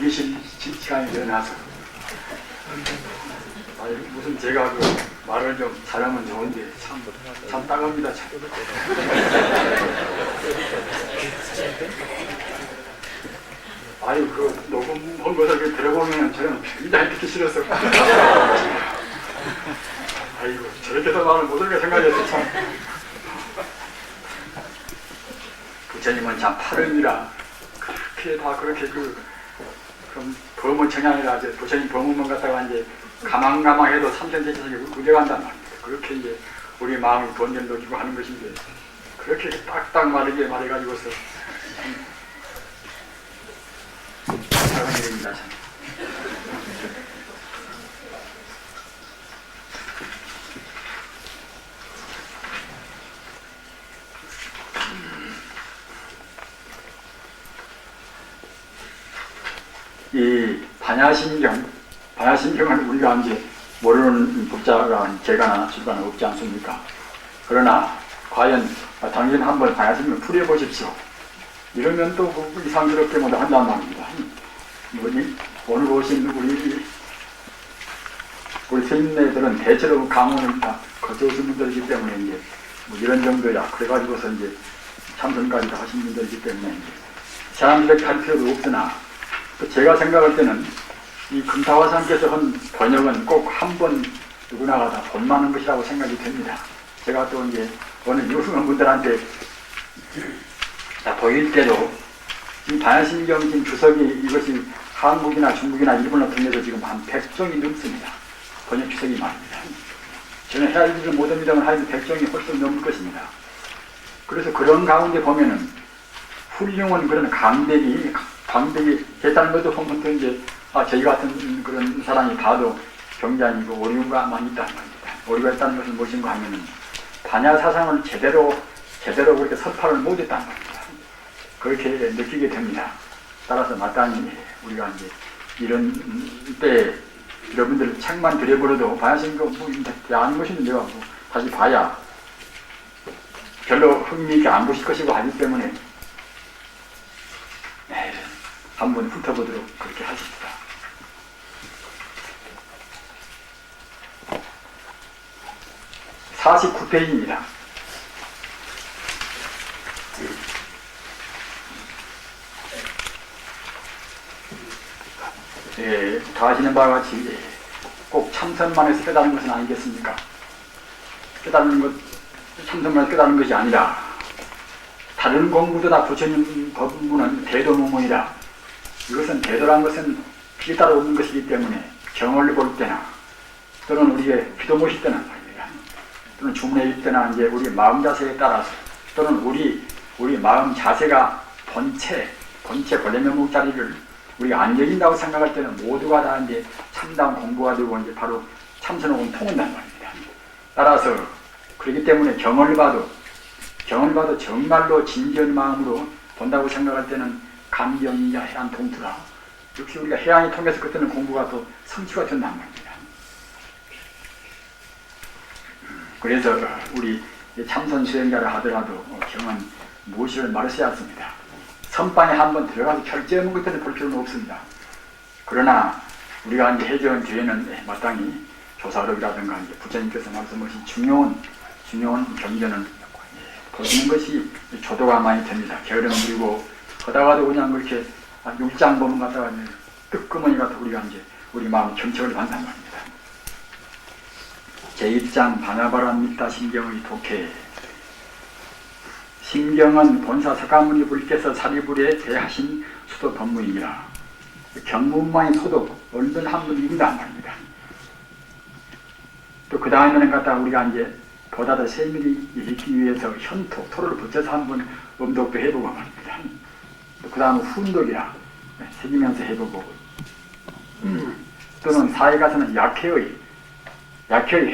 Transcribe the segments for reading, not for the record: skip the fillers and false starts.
즐기실 시간이 되어나서 아니 무슨 제가 그 말을 좀 잘하면 좋은데 참 따갑니다 참. 아유 그 녹음한 것을 들어보면 저는 굉장히 듣기 싫어서 아이고 저렇게도 말을 못하게 생각해서 참. 부처님은 참 파름이라 그렇게 다 그렇게 그럼 범은 청양이라 이제 부처님 범은만 갖다가 이제 가망가망해도 삼천제자석에 우겨간단 말입니다. 그렇게 이제 우리 마음이 번전도 주고 하는 것인데 그렇게 딱딱 말하게 말해가지고서 이상한 일입니다 참. 이 반야심경은 우리가 이제 모르는 독자가 제가나 출간은 없지 않습니까? 그러나 과연 당신 한번 반야심경을 풀어보십시오. 이러면 또 이상스럽게 뭐 한단 말입니다. 오늘 오신 우리 스님네들은 대체로 강원을 다 거쳐오신 분들이기 때문에 이제 뭐 이런 정도야. 그래가지고서 이제 참선까지 다 하신 분들이기 때문에 이제 사람들에게 할 필요도 없으나 제가 생각할 때는 이 금타화상께서 한 번역은 꼭 한 번 누구나가 다 본만한 것이라고 생각이 됩니다. 제가 또 이제 오늘 유승한 분들한테 보일 때도 지금 반야심경 지금 주석이 이것이 한국이나 중국이나 일본어 통해서 지금 한 100종이 넘습니다. 번역 주석이 말입니다. 저는 헤아리지를 못합니다만 하여튼 100종이 훨씬 넘을 것입니다. 그래서 그런 가운데 보면은 훌륭한 그런 강백이 했다는 것도 보면 또 이제 저희 같은 그런 사람이 봐도 굉장히 오류가 많이 있다는 겁니다. 오류가 있다는 것은 무엇인가 하면은 반야 사상을 제대로 그렇게 설파를 못했다는 겁니다. 그렇게 느끼게 됩니다. 따라서 마땅히 우리가 이제 이런 때 여러분들 책만 들여버려도 반야심경 아는 것인데 내가 다시 봐야 별로 흥미있게 안 보실 것이고 하기 때문에 한번 훑어보도록 그렇게 하십시다. (49페이지입니다) 다 아시는 바와 같이 꼭 참선만 해서 깨달은 것은 아니겠습니까? 참선만 해서 깨달은 것이 아니라 다른 공부도 다 부처님 법문은 대도무문이라. 이것은 대도란 것은 필이 따로 없는 것이기 때문에 경을 볼 때나 또는 우리의 기도 모실 때나 말입니다. 또는 주문회일 때나 이제 우리 마음 자세에 따라서 또는 우리 마음 자세가 본체 권례면목 자리를 우리가 안 여긴다고 생각할 때는 모두가 다 이제 참담 공부가 되고 이제 바로 참선하고 통한단 말입니다. 따라서 그렇기 때문에 경을 봐도 정말로 진지한 마음으로 본다고 생각할 때는 감경이야 해안 통투라. 역시 우리가 해안이 통해서 그때는 공부가 또 성취가 된단 말입니다. 그래서 우리 참선 수행자를 하더라도 경은 무엇을 말하셔야 않습니다. 선방에 한번 들어가서 결제하는 것들은 볼 필요는 없습니다. 그러나 우리가 이제 해제한 뒤에는 마땅히 조사록이라든가 이제 부처님께서 말씀하신 중요한 경전은 보시는 것이 조도가 많이 됩니다. 게으름 부리고 하다가도 그냥 그렇게 육장 보면 갖다가 뜨끄머니 같아 우리가 이제 우리 마음 경청을 받는단 말입니다. 제1장 반야바람 밑다 심경의 독해. 심경은 본사 석가모니 불께서 사리불에 대하신 수도 법문이라. 경문만이 소독 얼른 한번 읽는단 말입니다. 또 그 다음에는 갖다가 우리가 이제 보다 더 세밀히 읽기 위해서 현토, 토를 붙여서 한번 음독도 해보고 말입니다. 또 그 다음은 훈독이라 새기면서 해보고 또는 사회 가서는 약해의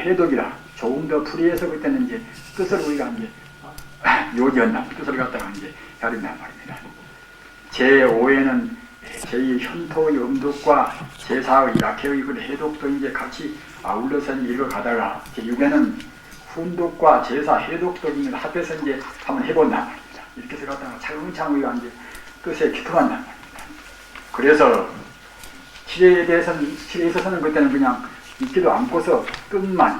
해독이라 조금 더 풀이해서 그때는 이제 뜻을 우리가 이제 요지한다. 뜻을 갖다가 이제 가린단 말입니다. 제5에는 제2 현토의 음독과 제4의 약해의 그 해독도 이제 같이 아울러서 읽어가다가 제6에는 훈독과 제사 해독도 합해서 이제 한번 해본단 말입니다. 이렇게 해서 갖다가 차근차근 우리가 이제 뜻에 기초한단 말입니다. 그래서 실에 있어서는 그때는 그냥 있지도 않고서 끝만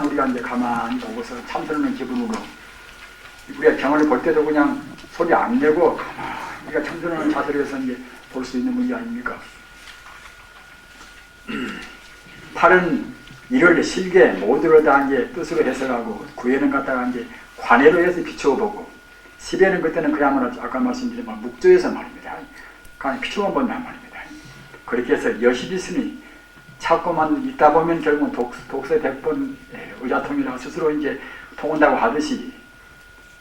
우리가 이제 가만히 보고서 참선하는 기분으로 우리가 경을 볼 때도 그냥 소리 안 내고 가만히 우리가 참선하는 자세로 해서 이제 볼 수 있는 문제 아닙니까? 팔은 이를 실게 모두를 다 이제 뜻으로 해석하고 구에는 갖다가 이제 관해로 해서 비추어보고 실에는 그때는 그야말로 아까 말씀드린 묵조에서 말입니다. 그냥 비추어 본단 말입니다. 그렇게 해서 여실히 있으니 찾고만 있다 보면 결국은 독서 100번 의자통이라고 스스로 이제 통한다고 하듯이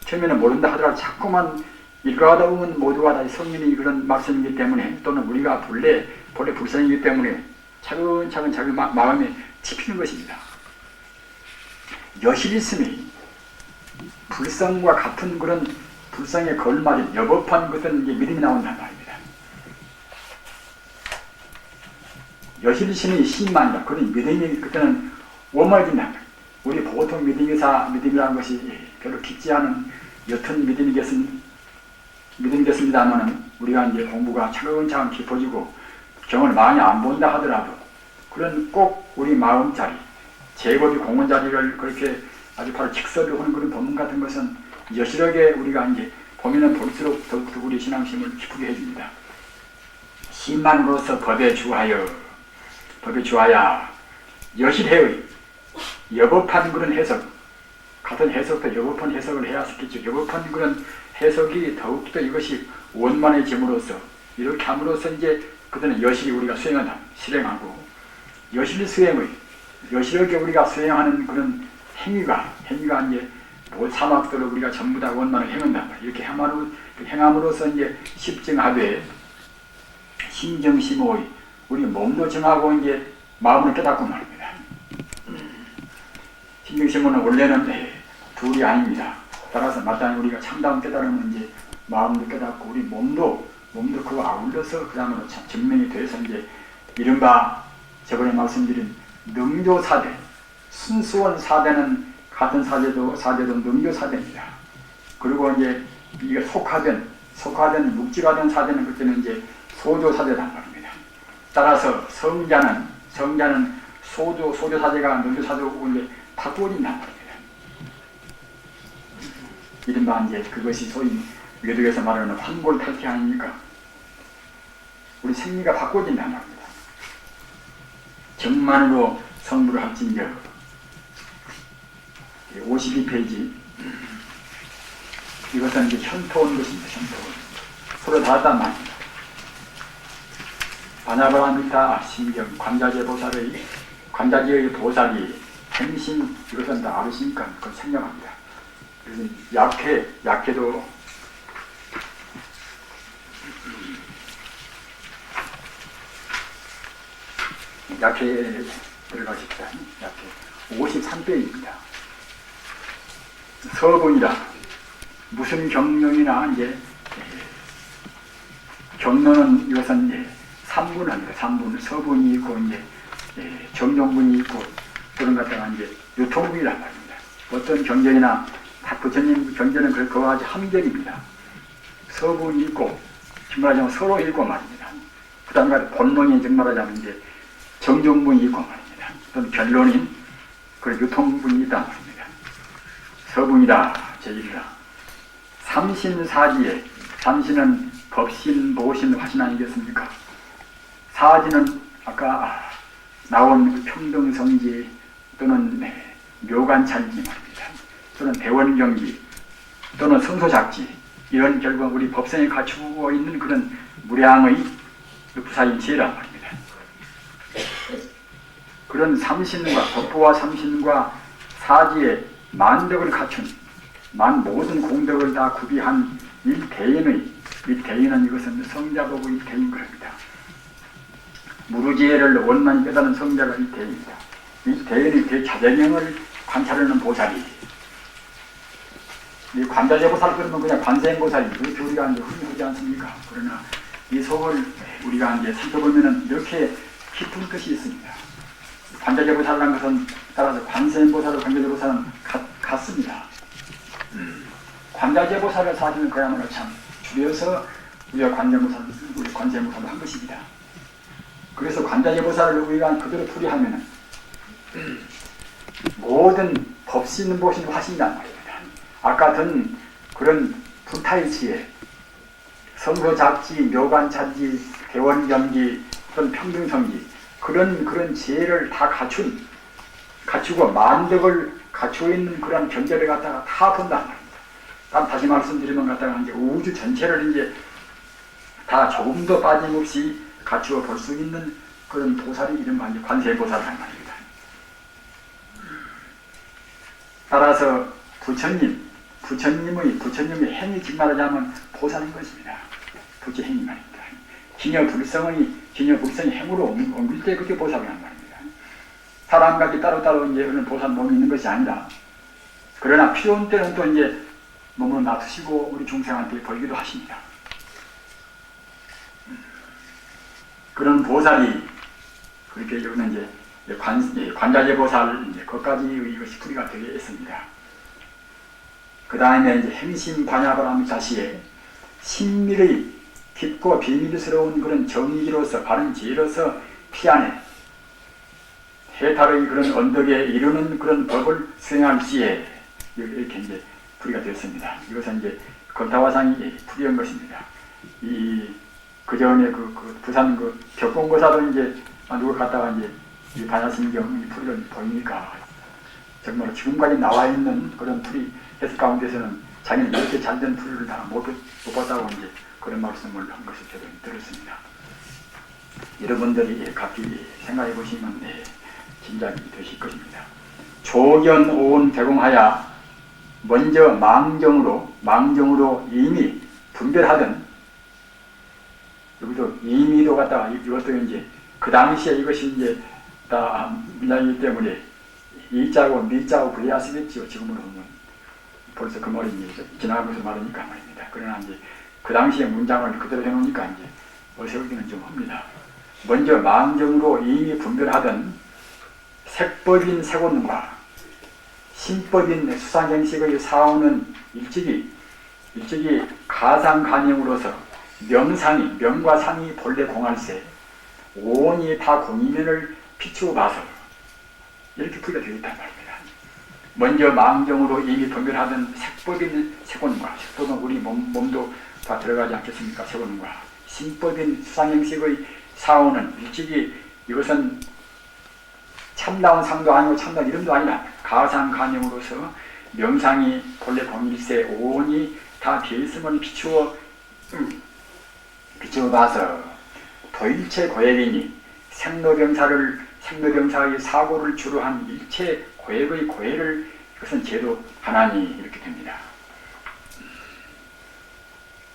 처음에는 모른다 하더라도 자꾸만 읽어가다 보면 모두가 다 성인이 그런 말씀이기 때문에 또는 우리가 본래 불성이기 때문에 차근차근 자기 마음에 짚히는 것입니다. 여실히 있으니 불성과 같은 그런 불성에 걸맞은 여법한 것들은 이제 믿음이 나온단 말입니다. 여실히 있으니 신만이다. 그런 믿음이 그때는 원말진단 말입니다. 우리 보통 믿음이라는 것이 별로 깊지 않은 옅은 믿음이겠습니다만은 우리가 이제 공부가 차근차근 깊어지고 경을 많이 안 본다 하더라도 그런 꼭 우리 마음자리, 제법이 공원자리를 그렇게 아주 바로 직설을 하는 그런 법문 같은 것은 여실하게 우리가 이제 보면은 볼수록 더욱 우리 신앙심을 기쁘게 해줍니다. 신만으로서 법에 주하여 여실해의 여법한 그런 해석, 같은 해석도 여법한 해석을 해야 했겠죠. 여법한 그런 해석이 더욱더 이것이 원만해짐으로써 이렇게 함으로써 이제 그때는 여실히 우리가 실행하고 여실히 여실하게 우리가 수행하는 그런 행위가 이제 사막들을 우리가 전부 다 원만을 행한다. 이렇게 행함으로써 이제 십증하되 신정심의 우리 몸도 정하고 이제 마음을 깨닫고 말입니다. 신정심은 원래는 둘이 아닙니다. 따라서 마땅히 우리가 참다운 깨달으면 이제 마음도 깨닫고 우리 몸도 그와 아울러서 그다음으로 참 증명이 돼서 이제 이른바 저번에 말씀드린 능조사대, 순수원 사대는 같은 사대도 능조사대입니다. 그리고 이제 이게 속하든 묵직하든 사대는 그때는 이제 소조사대란 말입니다. 따라서 성자는 소조사대가 능조사대고 이제 바꾸어진단 말입니다. 이른바 이제 그것이 소위 외도에서 말하는 환골탈태 아닙니까? 우리 생리가 바꿔진단 말입니다. 정만으로 성부를 합진저 52페이지 이것은 이제 현토온 것입니다. 현토온 서로 다르단 말입니다. 바나바라미타 신경 관자재의 보살이 행신 이것은 다 아르시니까 그걸 생략합니다. 그래서 약해도 약해 들어가십시다. 약해 53페이지입니다. 서본이라 무슨 경론이나 이제 경론은 이것은 이제 3분합니다. 3분 서본이 있고 이제 정정분이 있고 그런 것다가 이제 유통분이란 말입니다. 어떤 경전이나 부처님 경전은 그와 같이 함경입니다. 서분이 있고 말하자면 서로 있고 말입니다. 그 다음에 본론이 말하자면 이제 정정분이 있고 말입니다. 또는 결론인 그런 유통분이 있단 말입니다. 서분이다 제1이라 삼신사지에 삼신은 법신, 보신, 화신 아니겠습니까? 사지는 아까 나온 평등성지 또는 묘관찰지 말입니다. 또는 대원경지 또는 성소작지 이런 결과 우리 법성에 갖추고 있는 그런 무량의 부사인지란 말입니다. 그런 삼신과 법부와 삼신과 사지의 만덕을 갖춘 모든 공덕을 다 구비한 일대인은 이것은 성자보고 일대인 겁니다. 무르지혜를 원만히 깨달은 성자가 일대인입니다. 일대인의 대자재명을 관찰하는 보살이 이 관자재보살 그러면 그냥 관세음보살이 그렇게 우리가 이제 흔히 하지 않습니까? 그러나 이 속을 우리가 이제 살펴보면은 이렇게 깊은 뜻이 있습니다. 관자재보살이라는 것은 따라서 관세음보살과 관자재보살은 같습니다. 관자재보살을 사실은 그야말로 참 줄여서 우리가 관세음보살을 한 것입니다. 그래서 관자재보살을 우리가 그대로 풀이하면은 모든 법신 보신 화신이란 말입니다. 아까 든 그런 불타이치에 성소잡지, 묘관찬지, 대원경기, 또는 평등성기 그런 지혜를 다 갖추고 만덕을 갖추고 있는 그런 경계를 갖다가 다 본단 말입니다. 다시 말씀드리면 갖다가 이제 우주 전체를 이제 다 조금도 빠짐없이 갖추어 볼 수 있는 그런 보살이 이른바 이제 관세보살이란 말입니다. 따라서 부처님의 행위 즉 말하자면 보살인 것입니다. 부처 행위 말입니다. 기녀불성이 행으로 옮길 때 그게 보살이란 말입니다. 사람같이 따로따로 이제 그런 보살 몸이 있는 것이 아니라, 그러나 필요한 때는 또 이제 몸을 놔두시고 우리 중생한테 벌기도 하십니다. 그런 보살이 그렇게 여기는 이제 관자재 보살 거기까지 이것이 풀이가 되겠습니다. 그 다음에 이제 행심 반야바람 자시에 신밀의 깊고 비밀스러운 그런 정의로서 바른 지혜로서 피안에 해탈의 그런 언덕에 이르는 그런 법을 수행할 시에 이렇게 이제 풀이가 되었습니다. 이것은 이제 건타화상이 풀이한 것입니다. 그 전에 부산 벽공고사도 이제 누가 갔다가 이제 이 반야심경 풀이를 보이니까 정말 지금까지 나와 있는 그런 풀이 해석 가운데서는 자기는 이렇게 잘된 풀이를 다 못 봤다고 이제 그런 말씀을 한 것을 제가 들었습니다. 여러분들이 각기 생각해 보시면 짐작이 되실 것입니다. 조견오온 대공하야 먼저 망정으로 이미 분별하던, 여기도 이미도 갖다가 이것도 이제 그 당시에 이것이 이제 다 문장이기 때문에 이자고 미자고 그래야 쓰겠지요. 지금으로 보면 벌써 그 말이 이제 지나가면서 말하니까 말입니다. 그러나 이제 그 당시에 문장을 그대로 해놓으니까 이제 어세우기는 좀 합니다. 먼저 망정으로 이미 분별하던 색법인 색원과 신법인 수상행식의 사오는 일찍이 가상간영으로서 명과 상이 본래 공할세 오온이 다 공이면을 비추어 봐서 이렇게 풀이가 되어 있단 말입니다. 먼저 망정으로 이미 분별하던 색법인 색원과, 색법은 우리 몸도 다 들어가지 않겠습니까? 색원과 신법인 수상행식의 사오는 일찍이 이것은 참다운 상도 아니고 참다운 이름도 아니라 가상간영으로서 명상이 본래 공일세 오온이 다 비있음을 비추어 봐서 도일체 고액이니 생로병사의 사고를 주로 한 일체 고액의 고해를 이것은 제도하나니 이렇게 됩니다.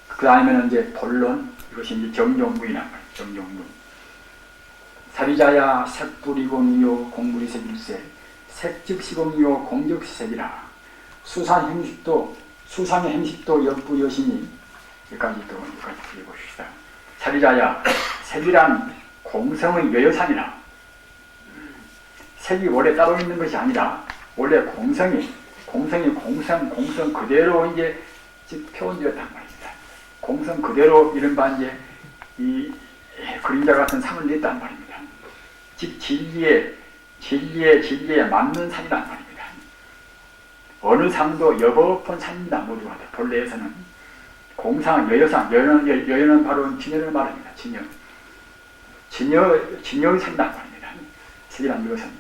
그 다음에는 이제 본론, 이것이 이제 정종문이란 말이에요. 정종문. 사비자야 색불이공이요 공불이색일세 색즉시공이요 공즉시색이라 수상의 행식도 역부여시니 여기까지 드려봅시다. 사비자야 색이란 공성의 여여상이라, 색이 원래 따로 있는 것이 아니라 원래 공성이 공성 그대로 이제 즉 표현되었단 말입니다. 공성 그대로 이른바 이제 이 그림자 같은 상을 냈단 말입니다. 즉 진리에 맞는 상이란 말입니다. 어느 상도 여법한 상입니다. 모두가 다. 본래에서는 공상, 여여상, 여여는 바로 진여를 말합니다. 진여의 상이란 말입니다. 색이란 이것은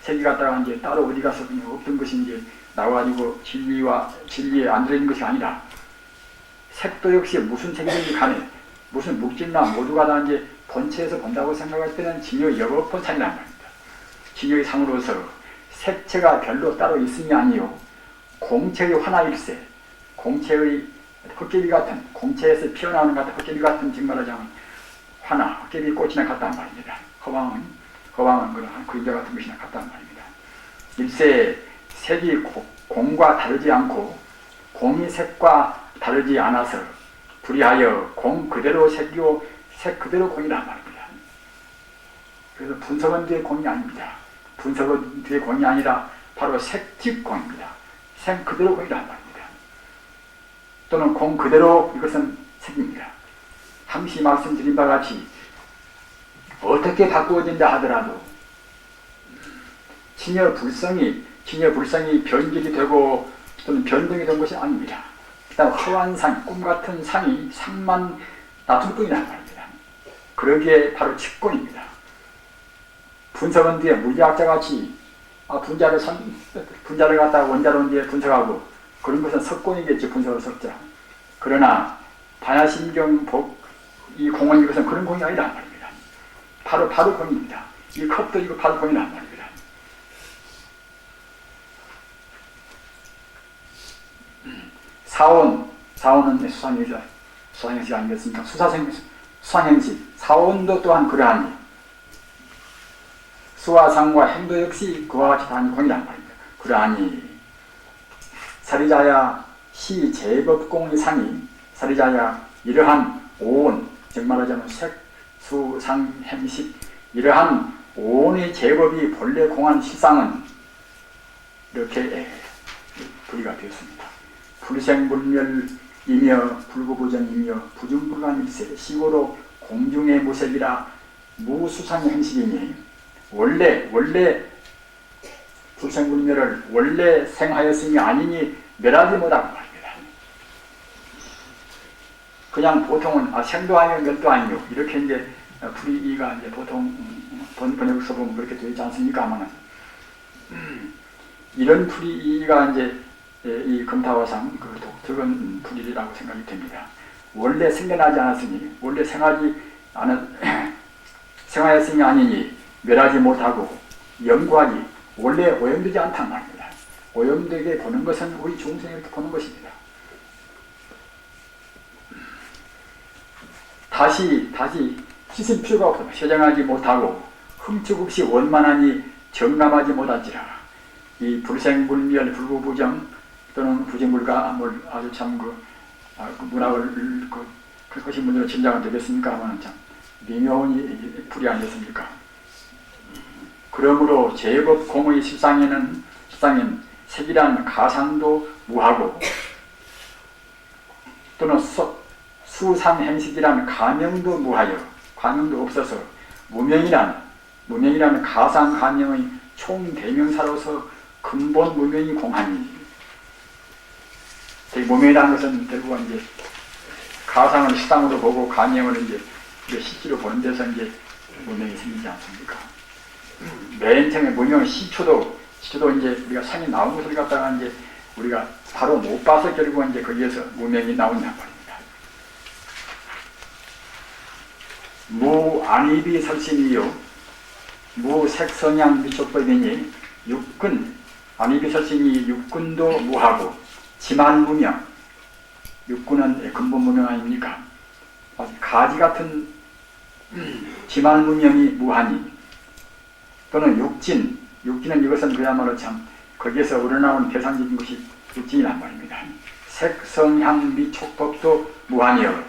색이 갖다가 이제 따로 어디 가서 없던 것이 이제 나와가지고 진리에 안 들어있는 것이 아니라, 색도 역시 무슨 색이든지 간에 무슨 묵질나 모두가 다 이제 본체에서 본다고 생각할 때는 진여의 여법한 상이란 말입니다. 진여의 상으로서 색채가 별로 따로 있음이 아니요 공체의 화나일세, 공체의 헛개비 같은, 공체에서 피어나오는 같은 헛개비 같은, 즉 말하자면 화나 헛개비 꽃이나 같단 말입니다. 허방은 그런 그림자 같은 것이나 같단 말입니다. 일세 색이 공과 다르지 않고 공이 색과 다르지 않아서 불이하여 공 그대로 색이요 색 그대로 공이란 말입니다. 그래서 분석은 뒤에 공이 아닙니다. 분석은 뒤에 공이 아니라 바로 색즉 공입니다. 색 그대로 공이란 말입니다. 또는 공 그대로 이것은 색입니다. 함시 말씀드린 바와 같이 어떻게 바꾸어진다 하더라도 친여 불성이 변질이 되고 또는 변동이 된 것이 아닙니다. 그다음 허한 상, 꿈 같은 상이 상만 놔둘 뿐이란 말입니다. 그러기에 바로 직권입니다. 분석은 뒤에 물리학자 같이 분자를 갖다가 원자로 온 뒤에 분석하고 그런 것은 석권이겠지, 분석을 석자. 그러나 반야심경 이 공원 이것은 그런 공이 아니란 말입니다. 바로 공입니다. 이 컵도 이거 바로 공이란 말입니다. 사원은 수상행식 아니겠습니까? 수상행식. 사원도 또한 그러하니 수와 상과 행도 역시 그와 같이 다한 공이란 말입니다. 그러하니 사리자야 시 제법공의 상이 사리자야 이러한 오온, 즉 말하자면 색, 수, 상, 행식 이러한 오온의 제법이 본래 공한 실상은 이렇게 부리가 되었습니다. 불생불멸이며 불구부정이며 부중불감일세 시고로 공중의 무색이라 무수상의 행식이니 원래 불생불멸을 원래 생하였음이 아니니 멸하지 못하고 말입니다. 그냥 보통은 생도 아니요 멸도 아니요 이렇게 이제 불이가 이제 보통 번역서 보면 그렇게 되어 있지 않습니까? 아마는 이런 불이가 이제 이 금타화상 그 독특한 불이라고 생각이 됩니다. 원래 생겨나지 않았으니 원래 생하였음이 아니니 멸하지 못하고 영구하니 원래 오염되지 않단 말입니다. 오염되게 보는 것은 우리 중생이 이렇게 보는 것입니다. 다시 씻을 필요가 없다. 세정하지 못하고 흠축 없이 원만하니 정람하지 못한지라. 이 불생불멸 불구부정 또는 부정불가 아주 참 문학을 그것이 문제로 짐작은 되겠습니까? 하면 참 미묘한 불이 아니었습니까? 그러므로 제법 공의 실상에는 색이란 가상도 무하고 또는 수상행식이란 가명도 무하여 가명도 없어서 무명이란 가상 가명의 총대명사로서 근본 무명이 공하니 무명이라는 것은 결국은 이제 가상을 시상으로 보고 가명을 이제 실제로 보는 데서 이제 무명이 생기지 않습니까? 맨 처음에 무명 시초도 이제 우리가 상이 나온 것을 갖다가 이제 우리가 바로 못 봐서 결국은 이제 거기에서 무명이 나온단 말입니다. 무안입이 설신이요 무색성향 미촉법이니 육근 안입이 설신이 육근도 무하고 지만무명 육근은 근본 무명 아닙니까? 가지 같은 지만무명이 무하니 또는 육진은 이것은 그야말로 참 거기에서 우러나온 대상적인 것이 육진이란 말입니다. 색성향 미촉법도 무하니요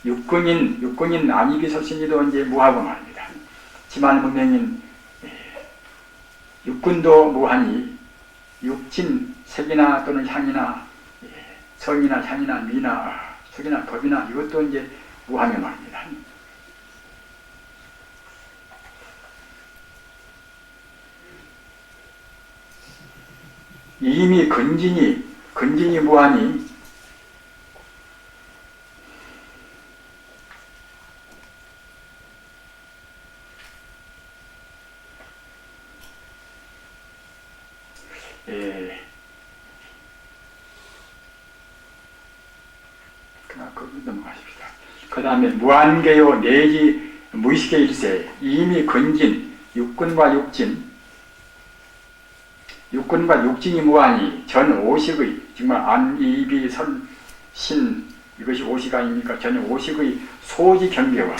육근인 안입이 설신이도 이제 무하고 말입니다. 지만무명인 육근도 무하니 육진, 색이나 또는 향이나 성이나 향이나 미나 색이나 법이나 이것도 이제 무하며 말입니다. 이미 근진이 무하니 넘어가십시다. 그 다음에 무한계요 내지 무의식의 일세 이미 근진 육근과 육진이 무하니 전 오식의 정말 안입이 설신 이것이 오식 아닙니까? 전 오식의 소지 경계와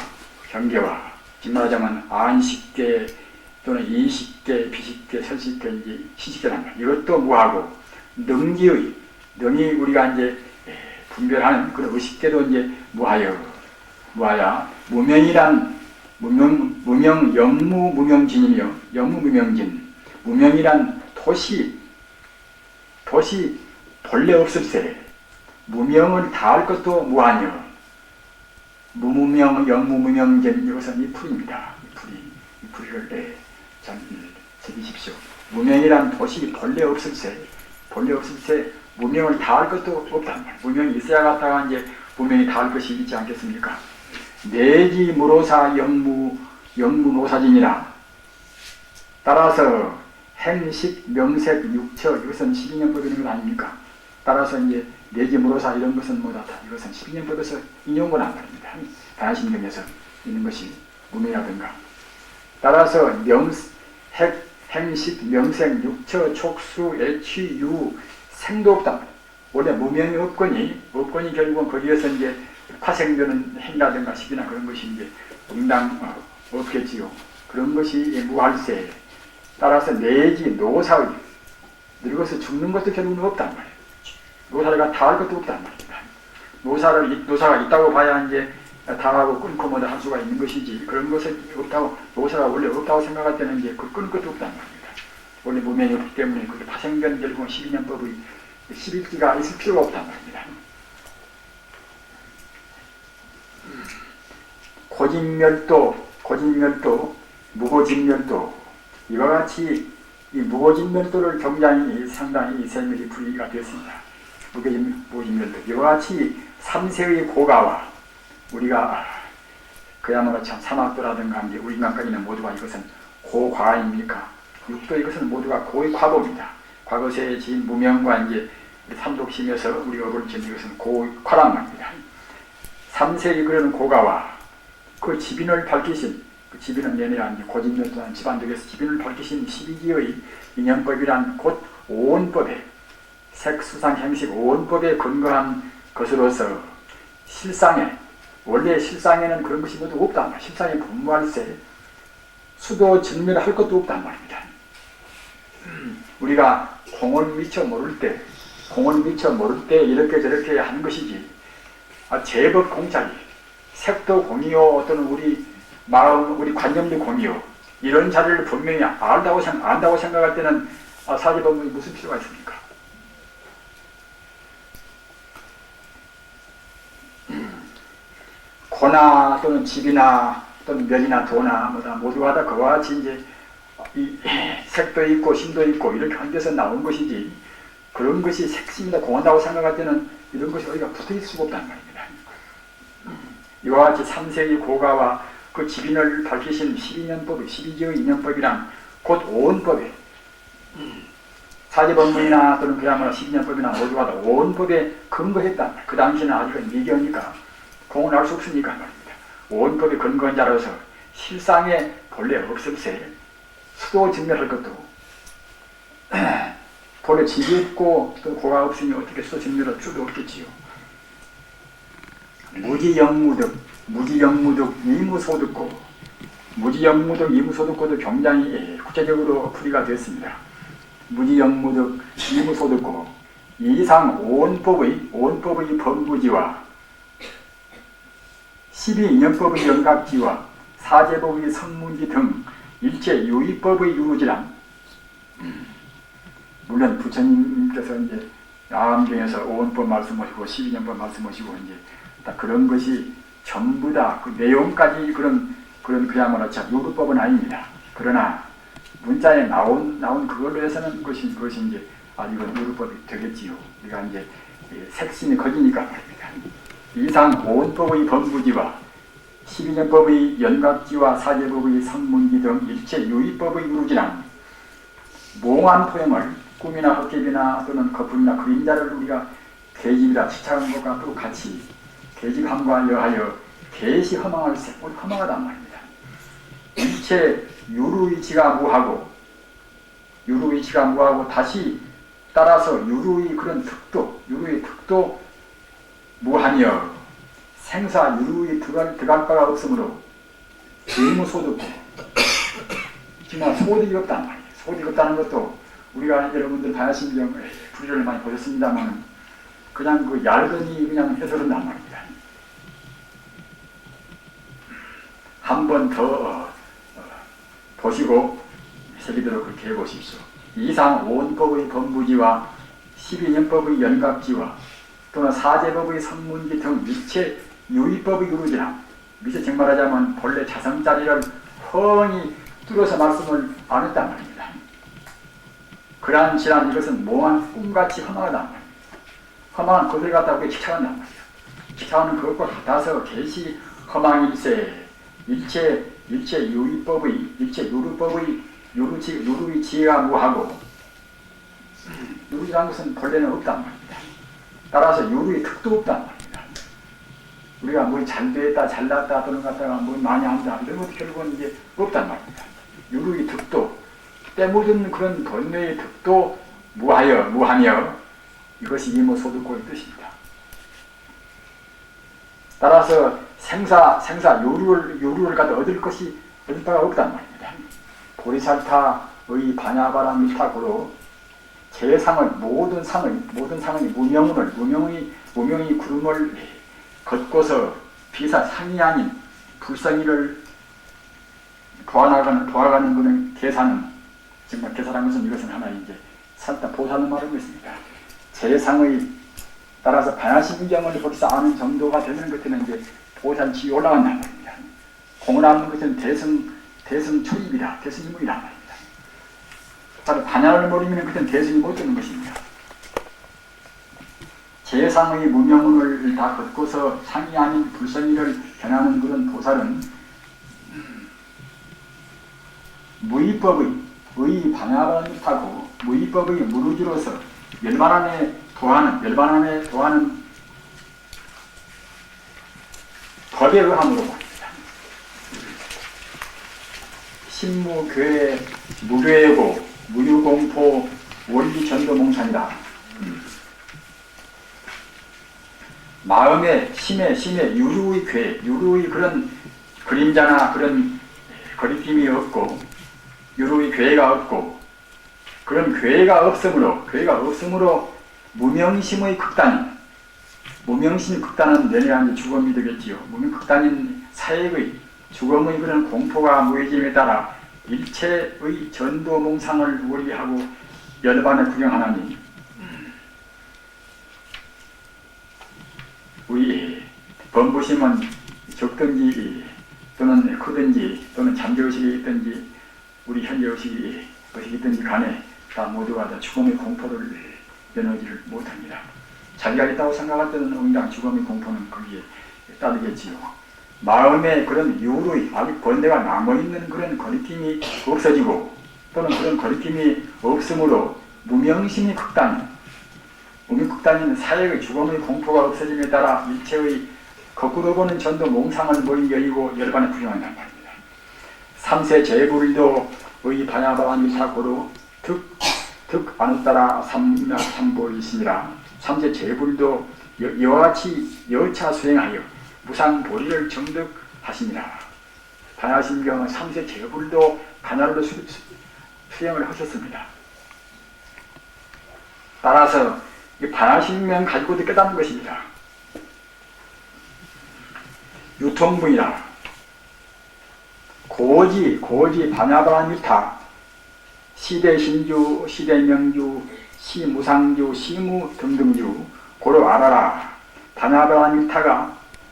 지금 말하자면 안식계 또는 이식계, 비식계, 설식계, 이제 시식계란 말 이것도 무하고 능이 우리가 이제 분별하는 그런 의식계도 이제 무하여 무명이란 무명 영무 무명진이며 영무 무명진 무명이란 도시 본래 없을세 무명을 다할 것도 무하며 무무명, 영무무명전 이것은 이 풀입니다. 이 풀이를 잘 새기십시오. 무명이란 도시 본래 없을세, 무명을 다 할 것도 없단 말이에요. 무명이 있어야 갔다가 이제 무명이 다 할 것이 있지 않겠습니까? 내지 무로사 영무노사진이라. 따라서 행식, 명색, 육처 이것은 12년법 이런 것 아닙니까? 따라서 이제 내지 무로사 이런 것은 뭐다. 이것은 12년법에서 인용한 거란 말입니다. 다신경에서 있는 것이 무명이라든가. 따라서 행식, 명색, 육처, 촉수, 애취, 유, 생도 없다. 원래 무명이 없거니 결국은 거기에서 이제 파생되는 행이라든가 식이나 그런 것이 이제 응당 없겠지요. 그런 것이 무할세. 따라서 내지 노사의 늙어서 죽는 것도 결국은 없단 말이에요. 노사가 다 할 것도 없단 말입니다. 노사가 있다고 봐야 이제 다 하고 끊고 뭐다 할 수가 있는 것이지, 그런 것은 없다고, 노사가 원래 없다고 생각할 때는 이제 그 끊을 것도 없단 말입니다. 원래 무명이 없기 때문에 그 파생된 결국은 12년법의 11기가 있을 필요가 없단 말입니다. 고진멸도, 무고진멸도, 이와 같이 이 무고진멸도를 굉장히 상당히 세밀히 분리가 되었습니다. 무고진멸도, 이와 같이 3세의 고가와 우리가 그야말로 참 사막도라든가 이제 우인강까지는 모두가 이것은 고과입니까? 육도 이것은 모두가 고의 과보입니다. 과거세의 지인 무명과 이제 삼독심에서 우리가 볼 때 이것은 고과란 말입니다. 3세의 그런 고가와 그 지빈을 밝히신, 그 지빈은 내내야 이제 고진멸도한 집안덕에서 지빈을 밝히신 12기의 인연법이란 곧 오온법에, 색수상 행식 오온법에 근거한 것으로서 원래 실상에는 그런 것이 모두 없단 말이에요. 실상에 분무할세, 수도 증멸할 것도 없단 말입니다. 우리가 공을 미처 모를 때 이렇게 저렇게 하는 것이지, 제법 공짜리, 색도 공이요, 또는 우리 마음, 우리 관념도 공이요, 이런 자리를 분명히 안다고 생각할 때는 사제법문이 무슨 필요가 있습니까? 고나 또는 집이나 또는 멸이나 도나 뭐다 모두가 다 그와 같이 이제 이 색도 있고 심도 있고 이렇게 한 데서 나온 것이지, 그런 것이 색심이다 공한다고 생각할 때는 이런 것이 어디가 붙어있을 수가 없다는 말입니다. 이와 같이 3세의 고가와 그 지빈을 밝히신 12년법, 12기의 인연법이란 곧 오온법에, 사제법문이나 또는 그야말로 12년법이나 모두가 다 오온법에 근거했다. 그 당시에는 아직은 미견이니까 공은 알 수 없으니까 말입니다. 오온법에 근거한 자로서 실상에 본래 없을세, 수도 증멸할 것도 본래 집이 없고 또 고가 없으니 어떻게 수도 증멸할 수도 없겠지요. 무지영무득, 이무소득고, 무지영무득, 이무소득고도 굉장히 구체적으로 풀이가 됐습니다. 무지영무득, 이무소득고, 이상 오온법의 범부지와 12인연법의 연각지와 사제법의 성문지 등 일체 유의법의 유루지랑, 물론 부처님께서 이제 야암경에서 오온법 말씀하시고 12년법 말씀하시고 이제 다 그런 것이 전부 다 그 내용까지 그런 그야말로 참 유루법은 아닙니다. 그러나 문자에 나온 그걸로 해서는 그것이 이제 아직은 유루법이 되겠지요. 우리가 이제 색심이 커지니까 말입니다. 이상 오온법의 범부지와 12년법의 연각지와 사제법의 성문지 등 일체 유의법의 유루지랑 몽환 포용을 꿈이나 헛개비나 또는 거품이나 그림자를 우리가 계집이라 치착한 것과 또 같이 계집함과 여하여 계시 허망할 세, 허망하단 말입니다. 일체 유루이치가 무하고 다시 따라서 유루의 그런 유루의 특도 무하며 생사 유루의 들어갈 바가 없으므로 의무소득고, 지만 소득이 없단 말이에요. 소득이 없다는 것도 우리가 여러분들 다야신경 풀이를 많이 보셨습니다만 그냥 그 얇은이 그냥 해석한단 말입니다. 한 번 더 보시고 새기도록 그렇게 해보십시오. 이상 오온법의 범부지와 12년법의 연각지와 또는 사제법의 성문지 등 일체 유의법의 유루지라. 미세 정말하자면 본래 자성자리를 훤히 뚫어서 말씀을 안 했단 말입니다. 그러한 질환, 이것은 모호한 꿈같이 허망하단 말입니다. 허망한 것을 갖다가 우리가 집착한단 말이에요. 집착하는 그것과 같아서 계시 허망일세, 일체 유의법의, 일체 유루법의 유루의 지혜가 무하고, 유루라는 것은 본래는 없단 말입니다. 따라서 유루의 특도 없단 말입니다. 우리가 뭐 잘됐다, 잘났다, 또는 갖다가 뭐 많이 한다, 이런 것도 결국은 이제 없단 말입니다. 유루의 특도, 때묻은 그런 번뇌의 특도 무하며, 이것이 이모소득고의 뜻입니다. 따라서 생사 유루를 갖다 얻을 바가 없단 말입니다. 보리살타의 반야바람 일타고로 제상을 모든 상의 무명의 구름을 걷고서 비사 상이 아닌 불성이를 도와가는 것은 계산은, 정말 계산한 것은 이것은 하나의 이제 살다 보살을 말하는 것입니다. 제상의 따라서 반야심경을 거기서 아는 정도가 되는 것들은 이제 보살치에 올라간단 말입니다. 공을 아는 것은 대승 초입이다, 대승이무이란 말입니다. 따라 반야를 모르면 그때는 대승이 못 되는 것입니다. 제상의 무명을 다 걷고서 상이 아닌 불성이를 견하는 그런 보살은 무의법의 반야를 타고 무의법의 무루지로서 열반 안에 도하는 법에 의함으로 말입니다. 신무교회 무교회고 무유공포 원리전도몽산이다. 마음에 심해 유루의 괴, 유루의 그런 그림자나 그런 거리낌이 없고, 유루의 괴가 없고, 그런 괴가 없으므로 무명심의 극단은 내내한 죽음이 되겠지요. 무명극단인 사액의 죽음의 그런 공포가 무해짐에 따라 일체의 전도몽상을 우리하고 열반을 구경하나니, 우리 범부심은 적든지 또는 크든지 또는 잠재의식이 있든지 우리 현재의식이 있든지 간에 다 모두가 다 죽음의 공포를 면하지를 못합니다. 자기가 있다고 생각할 때는 응당 죽음의 공포는 거기에 따르겠지요. 마음에 그런 유루의 아직 번뇌가 남아있는 그런 거리낌이 없어지고, 또는 그런 거리낌이 없으므로 무명심이 무명극단인 사역의 죽음의 공포가 없어짐에 따라 일체의 거꾸로 보는 전도 몽상을 모인 여의고 열반에 구경한단 말입니다. 삼세 제불도의 반야바한 일타고로 득 안웃따라 삼보이시니라. 삼세 제불도 이와 같이 여차 수행하여 무상보리를 정득하시니라. 반야심경은 삼세 제불도 반야로 수행을 하셨습니다. 따라서 이 반야심경 가지고도 깨닫는 것입니다. 유통분이라. 고지 반야바한 유타, 시대신주, 시대명주, 시무상주, 시무 등등주 고로 알아라.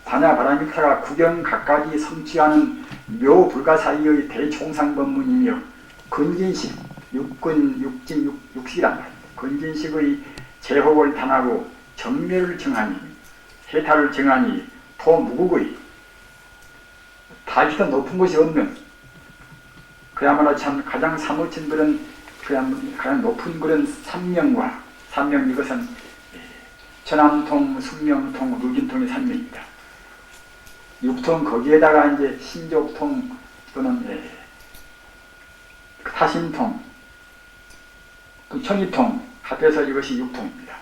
반야바라밀타가 구경 갖가지 성취하는 묘불가사의의 대총상법문이며 근진식, 육식이란 말입니다. 근진식의 제호를 탄하고 정멸을 정하니, 해탈을 정하니 토무국의 다기도 높은 곳이 없는, 그야말로 참 가장 사무친 그런 가장 높은 그런 삼명, 이것은 천암통, 숙명통, 루진통의 삼명입니다. 육통 거기에다가 이제 신족통 또는 타심통, 또 천이통 합해서 이것이 육통입니다.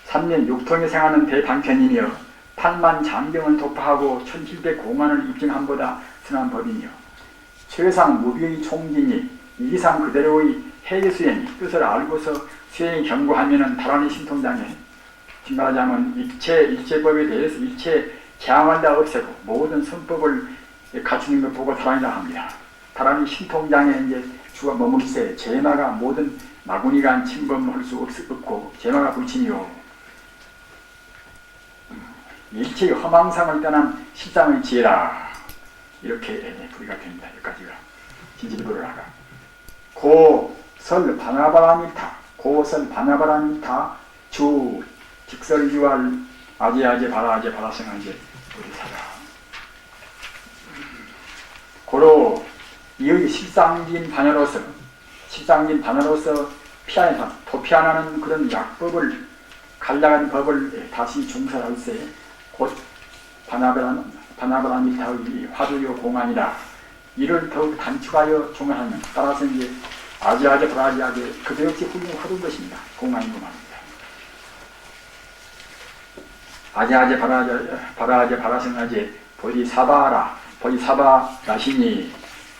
삼명 육통에 생하는 대방편이며 판만 장병을 독파하고 1700공안을 입증함보다 선한 법이며 최상 무비의 총진이 이상 그대로의 해계수행이 뜻을 알고서 수행이 경고하면은 다란히 신통장에 말하자면 일체법에 대해서 일체 제한을 다 없애고 모든 선법을 갖추는 걸 보고 다란이라 합니다. 다란히 신통장에 이제 주가 머물세 제마가 모든 마구니가 침범할 수 없고 제마가 불침이요. 일체의 허망상을 떠난 실상의 지혜라. 이렇게 부리가 됩니다. 여기까지가 진실부를 하가. 고설 바나바라미타, 고설 바나바라미타, 주 직설유할 아제아제 바라아제 바라성아제 우리사라. 고로 이의 실상진 반야로서 도피하는 그런 약법을 간략한 법을 다시 중설할세 곧 바나바라미타의 화두요 공안이라. 이를 더욱 단축하여 종합하면 따라서 이제 아제아제 바라아제 그도 역시 훌륭 화두인 것입니다. 공안이고 말입니다. 아제아제 바라아제 바라성아제 보디사바라시니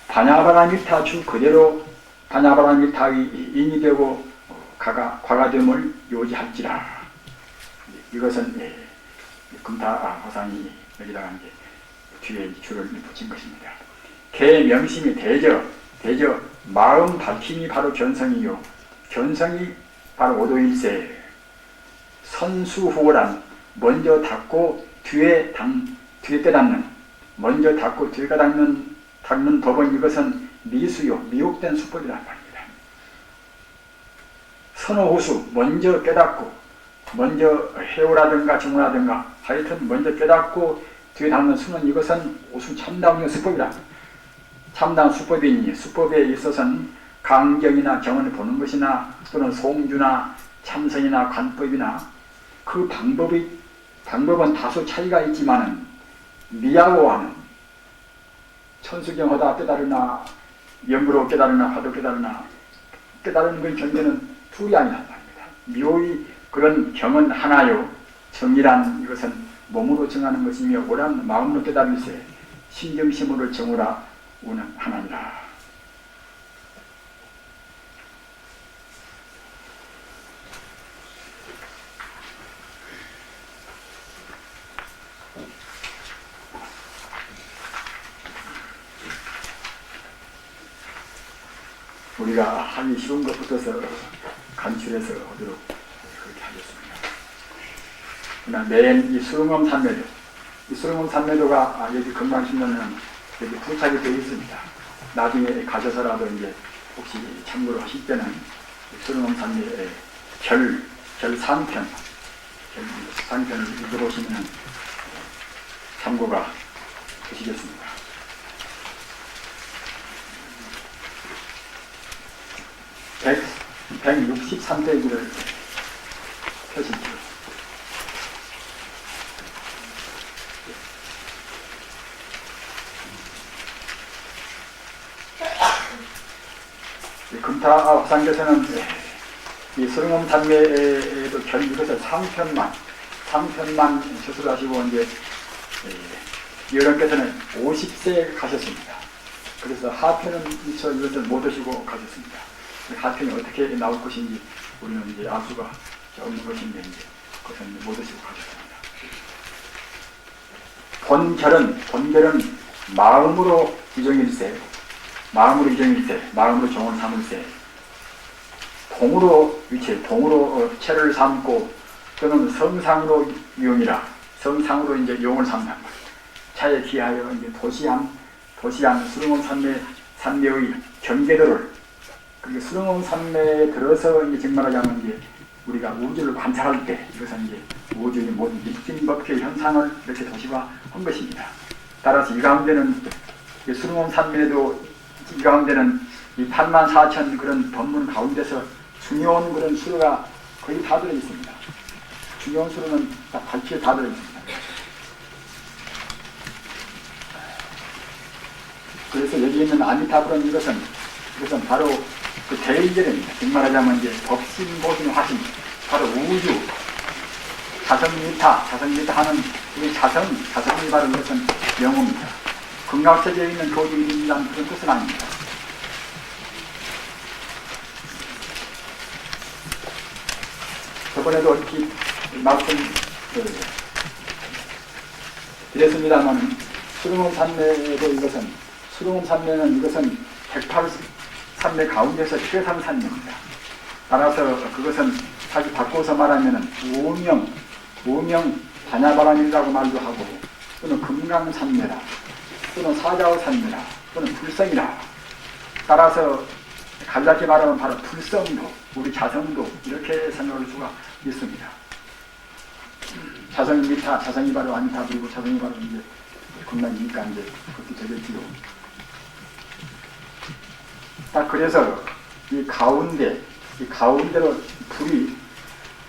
바나바라미타 주 그대로 바나바라미타의 인이 되고 과가됨을 요지할지라. 이것은 금타호상이 여기다가 이제 뒤에 줄을 붙인 것입니다. 개명심이 대저 마음 밝힘이 바로 견성이요 견성이 바로 오도일세. 선수후란 먼저 닫고 뒤에 깨닫는, 먼저 닫고 뒤에 닫는 법은 이것은 미수요 미혹된 수법이란 말입니다. 선호후수 먼저 깨닫고 먼저 해오라든가 정오라든가 하여튼 먼저 깨닫고 뒤에 닫는 수는 이것은 오수 참다운의 수법이다. 참다운 수법이니 수법에 있어서는 강경이나 경을 보는 것이나 또는 송주나 참선이나 관법이나 그 방법은 다소 차이가 있지만은 미하고 하는 천수경하다 깨달으나 영으로 깨달으나 화도 깨달으나 깨달은 그 경계는 둘이 아니란 말입니다. 묘의 그런 경은 하나요. 정이란 이것은 몸으로 정하는 것이며 오란 마음으로 깨달을세 신경심으로 정오라 우는 하나니라. 우리가 하기 쉬운 것부터서 간추려서 하도록 그렇게 하겠습니다. 그러나 매일 이 수릉엄 산매도, 이 수릉엄 산매도가 여기 금강신전에는 여기 부착이 되어 있습니다. 나중에 가셔서라도 이제 혹시 참고를 하실 때는 수릉엄 산매의 절 3편, 절 3편을 읽어보시면 참고가 되시겠습니다. 163페이지를 펴십시오. 금타 화상께서는 이 수릉엄 단매에도 이것을 3편만 수술하시고 이제 여러분께서는 50세 가셨습니다. 그래서 하편은 미처 이것을 못 오시고 가셨습니다. 하편이 어떻게 나올 것인지 우리는 이제 알 수가 없는 것인데 이제 그것은 못 오시고 가셨습니다. 본결은 마음으로 이정일세, 마음으로 정을 삼을세, 동으로 체를 삼고 또는 성상으로 용이라, 성상으로 이제 용을 삼는 것. 차에 기하여 이제 도시한 수릉엄 산매의 경계도를, 그리고 수릉엄 산매에 들어서 이제 정말하자면 이제 우리가 우주를 관찰할 때 이것은 이제 우주의 모든 입진법계 현상을 이렇게 도시화한 것입니다. 따라서 이 가운데는 수릉엄 산매도 이 가운데는 이 84,000 그런 법문 가운데서 중요한 그런 수로가 거의 다 들어 있습니다. 중요한 수로는 다 발치에 다 들어 있습니다. 그래서 여기 있는 아미타불은 이것은 바로 그 대의절입니다. 정말하자면 이제 법신보신 화신, 바로 우주, 자성미타 하는 우리 자성이 바로 이것은 영혼입니다. 극락세계에 있는 교주이라는 그런 뜻은 아닙니다. 저번에도 이렇게 말씀 드렸습니다만 수릉엄 산매도 수릉엄 산매는 이것은 108산매 가운데서 최상 산매입니다. 따라서 그것은 사실 바꿔서 말하면은 우명 반야바람이라고 말도 하고, 또는 금강산매라, 또는 사자우산매라, 또는 불성이라. 따라서 간략히 말하면 바로 불성도, 우리 자성도 이렇게 생각할 수가 있습니다. 자성이 미타, 자성이 바로 아니타, 그리고 자성이 바로 이제 금강이니까 이제 그렇게 되겠지요. 딱 그래서 이 가운데로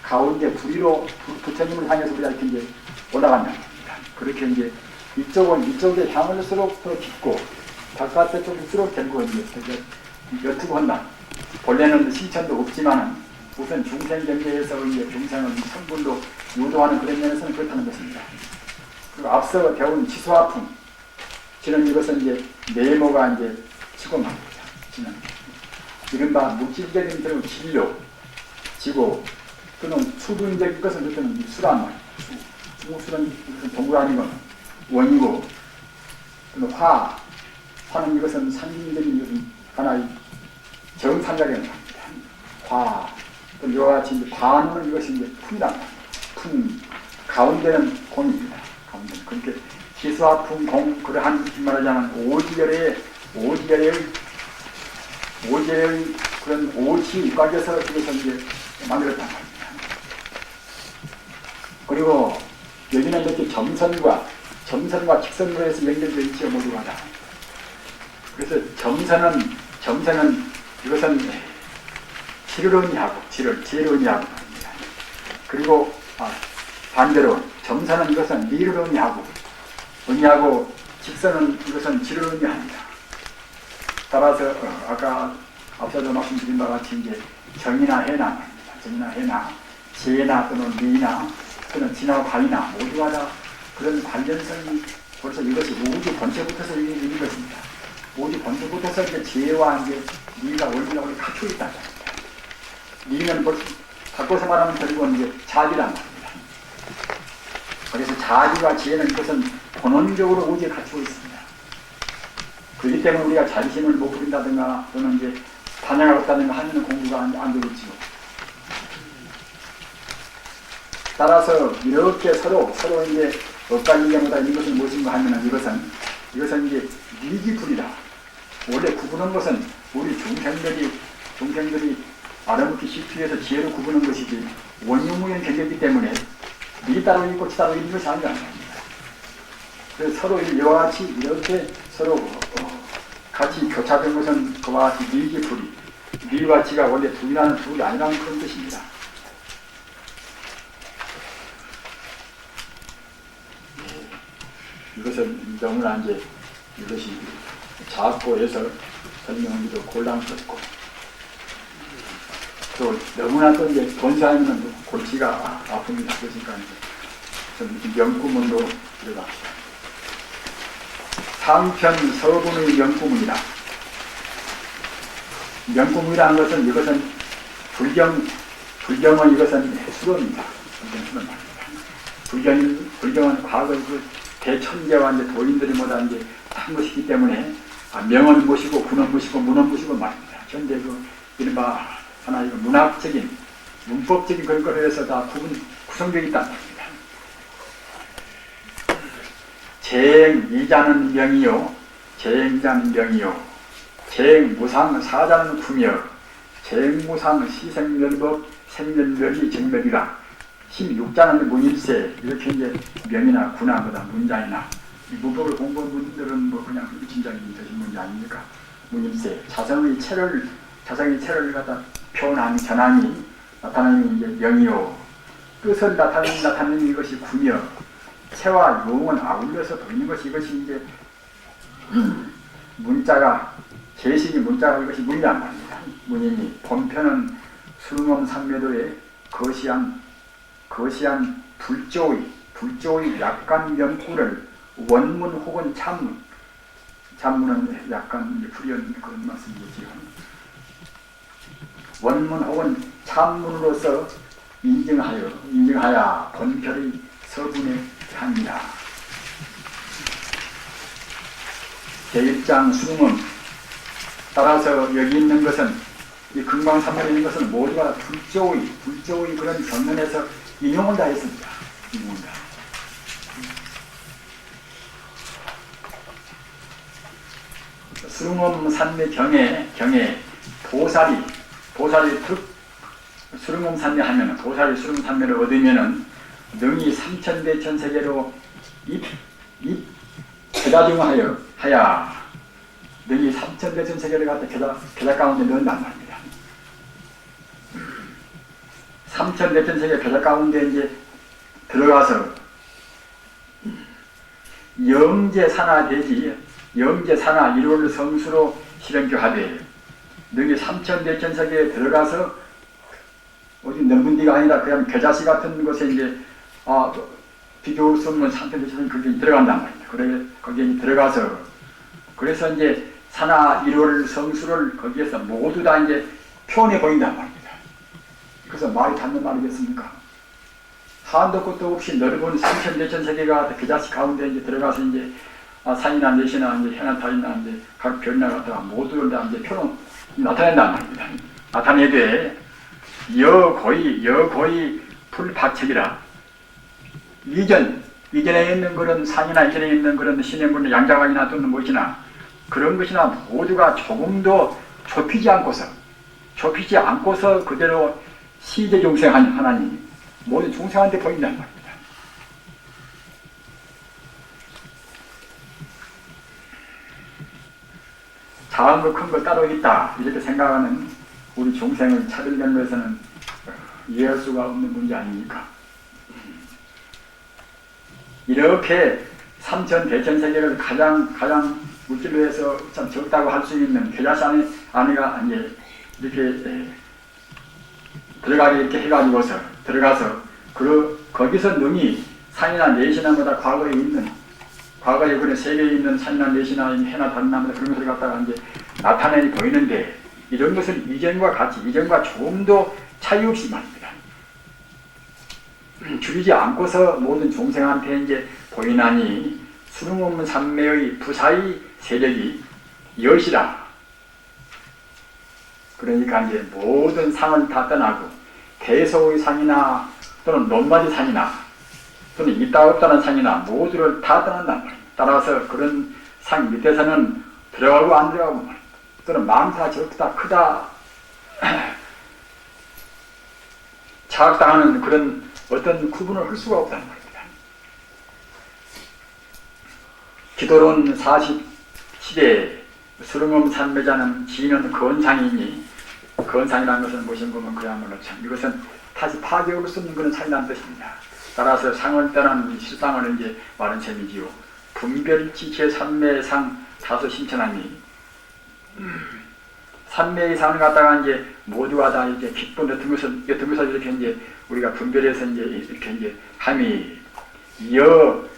가운데 불이로 부처님을 향해서 우리가 이렇게 이제 올라간다는 겁니다. 그렇게 이제 이쪽에 향을수록 더 깊고, 바깥에 쪽일수록 결국 이제 여투고 한다. 본래는 실천도 없지만은 우선 중생 경계에서 이제 중생은 성분도 유도하는 그런 면에서는 그렇다는 것입니다. 그리고 앞서 배운 치수화풍, 지는 이것은 이제 네모가 이제 치고 말입니다. 지는 이른바 물질적인 그런 진료, 지고, 또는 수분적인 것은 그때는 수란 말이에요. 수는 동그라미 건 원이고, 또는 화는 이것은 상징적인 하나의 정상적인 겁니다. 화, 또 이와 같이 이제 관은 이것이 이제 품이란 말이에요. 품, 가운데는 공입니다. 가운데는 그렇게 기수와 품, 공, 그러한 말하자면 오지열의 그런 오지 빠져서 그것을 이제 만들었단 말입니다. 그리고 여기는 이렇게 점선과 직선으로 해서 연결되어 있지요, 모두가 다. 그래서 점선은 이것은 지를 의미하고, 지혜를 의미하고 말입니다. 그리고 반대로 점선은 이것은 미를 의미하고, 직선은 이것은 지를 의미합니다. 따라서 아까 앞서도 말씀드린 바와 같이 이제 정이나 해나 말입니다. 정이나 해나, 지혜나 또는 미나 또는 진화 관이나 모두가 다 그런 관련성이 벌써 이것이 우주 본체부터서 있는 것입니다. 우주 본체부터서 이제 지혜와 이제 미가 원리가 갖추어 있다는 겁니다. 미는 벌써 바꿔서 말하면 결국은 이제 자비란 말입니다. 그래서 자비와 지혜는 이것은 본원적으로 우주에 갖추어 있습니다. 그렇기 때문에 우리가 자비심을 못 부린다든가 또는 이제 반향을 없다든가 하는 공부가 안 되겠지요. 따라서 이렇게 서로 이제 엇갈리려보다 이것은 무엇인가 하면은 이것은 이제 미기불이다. 원래 구분한 것은 우리 중생들이 알아먹기 쉽기 위해서 지혜로 구분한 것이지 원흉무현 경계이기 때문에 미 따로 있고 지 따로 있는 것이 아니라 그래서 서로 이와 같이 이렇게 서로 같이 교차된 것은 그와 같이 미기불이, 미와 지가 원래 둘이 아니라는 그런 뜻입니다. 이것은 너무나 이제 이것이 작고 해서 설명하기도 곤란스럽고, 또 너무나 또 이제 본사하면 골치가 아픕니다. 그러니까 좀 명구문으로 들어갑시다. 상편 서분의 명구문이다. 명구문이라는 것은 이것은 불경은 이것은 수론입니다. 불경은 과거 그 대천재와 이제 도인들이 뭐다 이제 한 것이기 때문에 명은 무시고 군은 무시고 문은 무시고 말입니다. 현재 그 이른바 하나의 문학적인 문법적인 그런 거에 대해서 다 구성되어 있단 말입니다. 재행이자는 명이요, 재행자는 명이요, 재행무상 사자는 구며, 재행무상 시생멸법 생멸멸이 정멸이라. 16자는 문일세, 이렇게 이제 명이나 구나 보다 문장이나 이 문법을 공부한 분들은 뭐 그냥 진작이 되신 문제 아닙니까? 문일세, 자성의 체를 갖다 표현하니 전하니 나타나는 이제 명이요, 뜻을 나타내는 이것이 구며, 체와 용은 아울러서 보이는 것이 이것이 이제 문자가 제식이 문자가 이것이 문이란 말입니다. 문이니 본편은 수능엄 상매도의 거시한 불조의 약간 명구를 원문 혹은 찬문은 약간 불이한 그런 말씀이지요. 원문 혹은 찬문으로서 인증하여 본결의 서분에 합니다. 제1장 수능은 따라서 여기 있는 것은 이 금강산면에 있는 것은 모두가 불조의 그런 경면에서 인용을 다 했습니다. 인용을 다. 수릉엄 산매 경에 보살이 수릉엄 산매 하면은 보살이 수릉 산매를 얻으면은 능이 삼천대천세계로 계좌중하여 하야 능이 삼천대천세계를 갖다 계좌 가운데 넣는단 말입니다. 삼천대천세계 계좌 가운데 이제 들어가서 영제산화되지 영제산화 일월 성수로 실현교하되 능이 삼천대천세계에 들어가서 어디 넓은 데가 아니라 그냥 겨자씨 같은 곳에 이제 비교할 수 없는 삼천대천세계 거기에 들어간단 말입니다. 그래 거기에 들어가서 그래서 이제 산화 일월 성수를 거기에서 모두 다 이제 표현해 보인단 말입니다. 그래서 말이 닿는 말이겠습니까? 한도 끝도 없이 넓은 삼천대천세계가 겨자씨 가운데 이제 들어가서 이제 산이나 내시나 이제 해나 달이나 이제 각 별이나 갖다가 모두 다 이제 표로 나타낸단 말입니다. 나타내되 여고이 풀박책이라 이전에 있는 그런 산이나 이전에 있는 그런 시냇물의 양자강이나 또는 무엇이나 그런 것이나 모두가 조금도 좁히지 않고서 그대로 시제종생한 하나님 모든 중생한테 보인단 말입니다. 작은 거 큰 거 따로 있다 이렇게 생각하는 우리 중생을 차별면에서는 이해할 수가 없는 문제 아닙니까? 이렇게 삼천대천세계를 가장 물질로 해서 참 적다고 할 수 있는 계자시 안에가 이제 이렇게 들어가게 이렇게 해가지고서 들어가서 거기서 능이 산이나 내시나보다 과거에 그런 세계에 있는 산이나 내시나 해나 달이나 그런 것을 갖다가 이제 나타내 보이는데 이런 것은 이전과 같이 이전과 조금도 차이 없이 말입니다. 줄이지 않고서 모든 중생한테 이제 보이나니 수능없는 삼매의 부사의 세력이 여시라. 그러니까 이제 모든 상을 다 떠나고 대소의 상이나 또는 논마디 상이나 또는 있다 없다는 상이나 모두를 다 떠난단 말입니다. 따라서 그런 상 밑에서는 들어가고 안 들어가고 말입니다. 또는 많다 적다 크다 자각당하는 그런 어떤 구분을 할 수가 없다는 말입니다. 기도론 40시대에 수릉엄 산매자는 지인은 건상이니 건상이라는 것은 무엇인 보면 그야말로 참 이것은 다시 파괴할 수 없는 그런 상이라는 뜻입니다. 따라서 상을 떠나는 실상을 이제 말한 셈이지요. 분별치 제3매상 다소 신천하니 삼매의 상을 갖다가 이제 모두가 다 이제 기쁜 어떤 것을 이렇게 이제 우리가 분별해서 이제 이렇게 이제 함이 여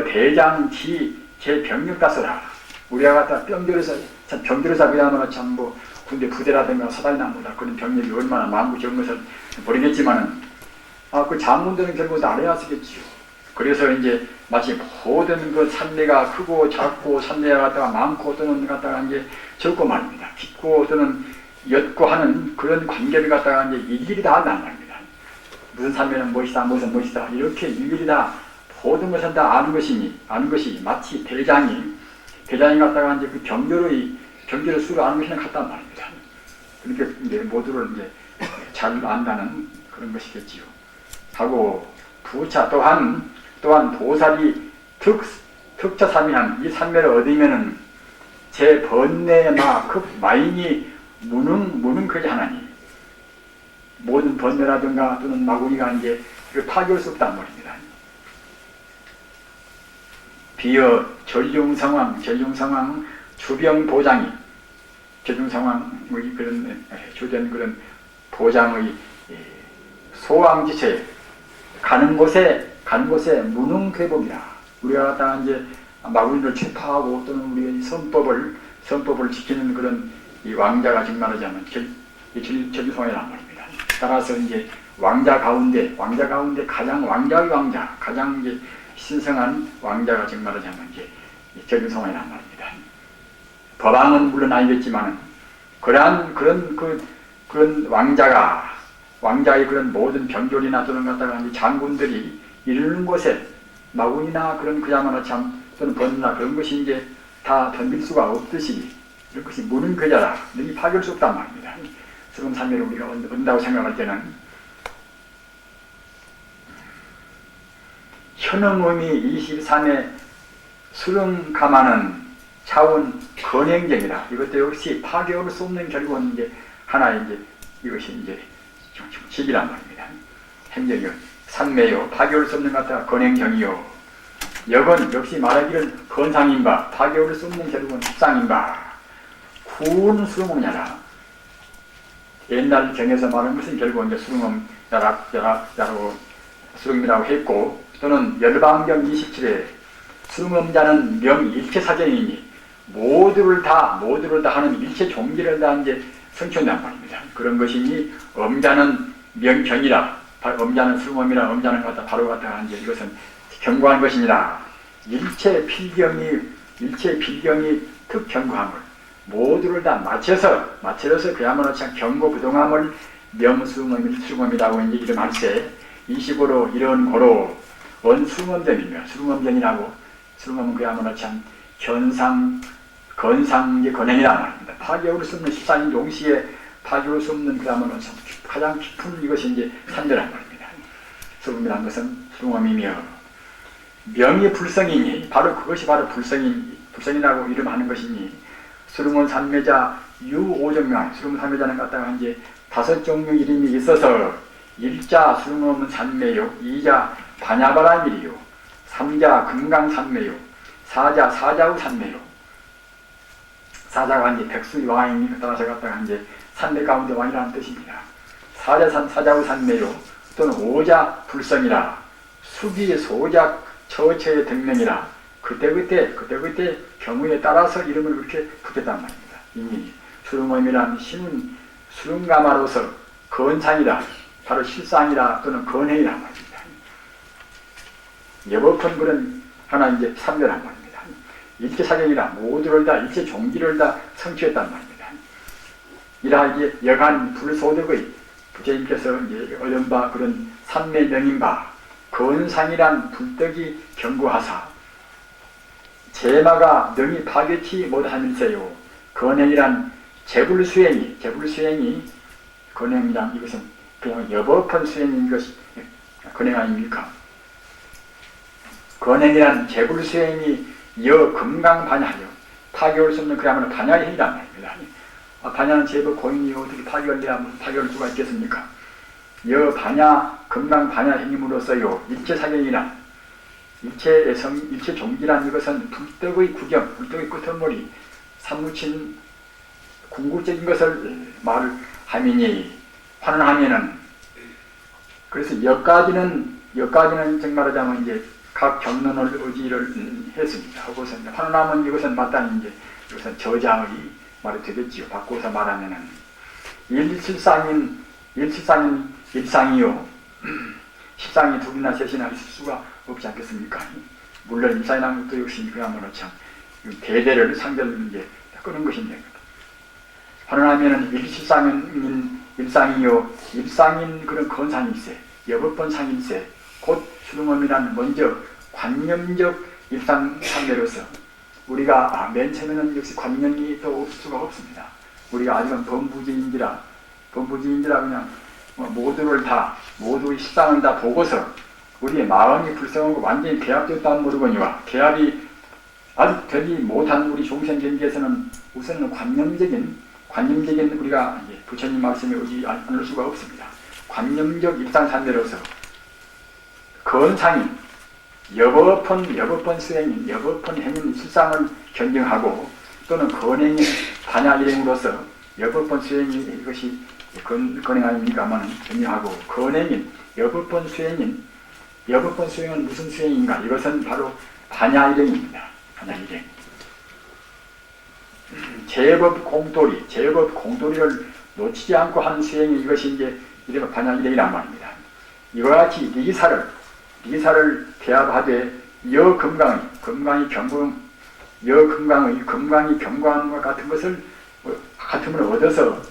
대장지 제 병력 다서라. 우리가 갖다 병들어서 참 병들어서 그야말로 참 뭐 군대 부대라든가 사단이나 뭐다 그런 병력이 얼마나 많고 적은 것을 모르겠지만은 그 장군들은 결국 다 알아야겠지요. 그래서 이제 마치 모든 그 산매가 크고 작고 산매가 갖다가 많고 또는 갖다가 이제 적고 말입니다. 깊고 또는 옅고 하는 그런 관계를 갖다가 이제 일일이 다 한단 말입니다. 무슨 산매는 무엇이다, 무슨 무엇이다 이렇게 일일이 다 모든 것은 다 아는 것이 마치 대장이 갖다가 이제 그 경계를 수로 아는 것이랑 같단 말입니다. 그렇게 이제 모두를 이제 잘 안다는 그런 것이겠지요. 하고 부차 또한 보살이 특처삼이한 이 삼매를 얻으면은 제 번뇌나 그 마인이 무능 그지 하나니 모든 번뇌라든가 또는 마구니가 이제 파괴할 수 없단 말입니다. 비어 전룡상황 주병 보장이 전룡상황의 그런 주된 그런 보장의 소왕지체 가는 곳에 무능괴복이라. 우리가 갖다가 이제 마구니를 체파하고 또는 우리의 선법을 지키는 그런 이 왕자가 정말하자면 전유성이란 말입니다. 따라서 이제 왕자 가운데 가장 왕자의 왕자, 가장 이제 신성한 왕자가 정말하자면 이제 전유성이란 말입니다. 법왕은 물론 아니겠지만은 그런 왕자의 그런 모든 병졸이나 또는 갖다가 이제 장군들이 이르는 곳에 마군이나 그런 그야말로 참 또는 번나 그런 것이 이제 다 덤빌 수가 없듯이 이런 것이 무는 그자라. 능히 파괴할 수 없단 말입니다. 수lum산매를 우리가 얻는다고 생각할 때는 현응음이 23의 수lum가마는 차원 건행정이라. 이것도 역시 파괴할 수 없는 결국은 이제 하나의 이제 이것이 이제 집이란 말입니다. 행정이요. 산매요. 파괴할 수 없는 것 같다. 건행정이요. 역은 역시 말하기를 건상인바. 파괴할 수 없는 결국은 십상인바. 구운 수lum음이라. 옛날 경에서 말한 것은 결국 이제 수lum음 야라고 수lum이라고 했고, 또는 열방경 27에 수lum음자는 명일체사전이니 모두를 다 하는 일체 종기를 다 이제 성취한단 말입니다. 그런 것이니 엄자는 명경이라, 엄자는 수lum음이라, 엄자는 갖다 바로 갖다 이제 이것은 경고한 것이니라. 일체 필경이 특경고함을 모두를 다 맞춰서 그야말로 참 경고부동함을 명수lum음이라고 이제 이름할세. 이식으로 이런 고로 원수lum음전이며, 수lum음전이라고, 수lum음은 그야말로 참 건상 건행이라 말입니다. 파괴할 수 없는 십상인 동시에 파괴할 수 없는 그야말로 가장 깊은 이것이 이제 산대란 말입니다. 수lum이란 것은 수lum음이며, 명이 불성이니, 바로 그것이 바로 불성이라고 이름하는 것이니, 수lum은 산매자 유오정명, 수lum은 산매자는 갖다가 이제 5종류 이름이 있어서, 1자 수lum은 산매요, 2자 반야바라밀이요, 3자 금강산매요, 4자 사자우 산매요. 사자가 이제 백수의 왕이니 따라서 갖다가 이제 산매 가운데 왕이라는 뜻입니다. 사자우 산매요, 또는 5자 불성이라, 수기 소작 처처의 등명이라. 그때 경우에 따라서 이름을 그렇게 붙였단 말입니다. 이미 수lum음이란 신은 수lum가마로서 건상이라, 바로 실상이라 또는 건행이란 말입니다. 여법은 그런 하나 이제 삼멸한 말입니다. 일체사경이라 모두를 다 일체 종기를 다 성취했단 말입니다. 이라 이제 여간 불소득의 부처님께서 이제 얻은 바 그런 삼매명인 바 건상이란 불떡이 경고하사 제마가 능히 파괴치 못하면서요. 건행이란 재불수행이 건행이란 이것은 그냥 여법한 수행인 것이 건행 아닙니까? 건행이란 재불수행이 여금강반야하여 파괴할 수 없는 그야말로 반야의 행위란 말입니다. 반야는 제법 고인이 어떻게 파괴할 수가 있겠습니까? 여반야 금강반야 행위으로서요. 일체사경이란 일체 종기란 이것은 불떡의 구경, 불떡의 끄트머리, 사무친 궁극적인 것을 말하미니 환원하면은, 그래서 여기까지는 정말하자면 이제 각 경론을 의지를 했습니다. 하고서 환원하면 이것은 마땅히 이제 이것은 저자의 말이 되겠지요. 바꿔서 말하면은 일상이요. 십상이 둘이나 셋이나 있을 수가 없지 않겠습니까? 물론 일상이라는 것도 역시 그야말로 참 대대를 상대를 이제 끄는 것인데, 환원하면은 일상이요. 일상인 그런 건상일세, 여법본상일세, 곧 수lum음이란 먼저 관념적 일상상대로서 우리가 맨 처음에는 역시 관념이 또 없을 수가 없습니다. 우리가 아직은 범부지인지라 그냥 모두의 십상을 다 보고서 우리의 마음이 불성하고 완전히 개합되었다는 모르거니와, 개합이 아직 되지 못한 우리 종생경계에서는 우선은 관념적인 우리가 이제 부처님 말씀에 오지 않을 수가 없습니다. 관념적 입상산대로서 건상인 여법헌 수행인 여법헌 행인 실상을 견증하고, 또는 건행인 반야 일행으로서 여법헌 수행이 이것이 건행 아닙니까만 견증하고, 건행인 여법헌 수행은 무슨 수행인가? 이것은 바로 반야 일행입니다. 반야 일행. 제법 공돌이를 놓치지 않고 하는 수행이 이것이 이제 이래서 반야 일행이란 말입니다. 이와 같이 리사를 대합하되 금강의 경광과 같은 것을 같음을 얻어서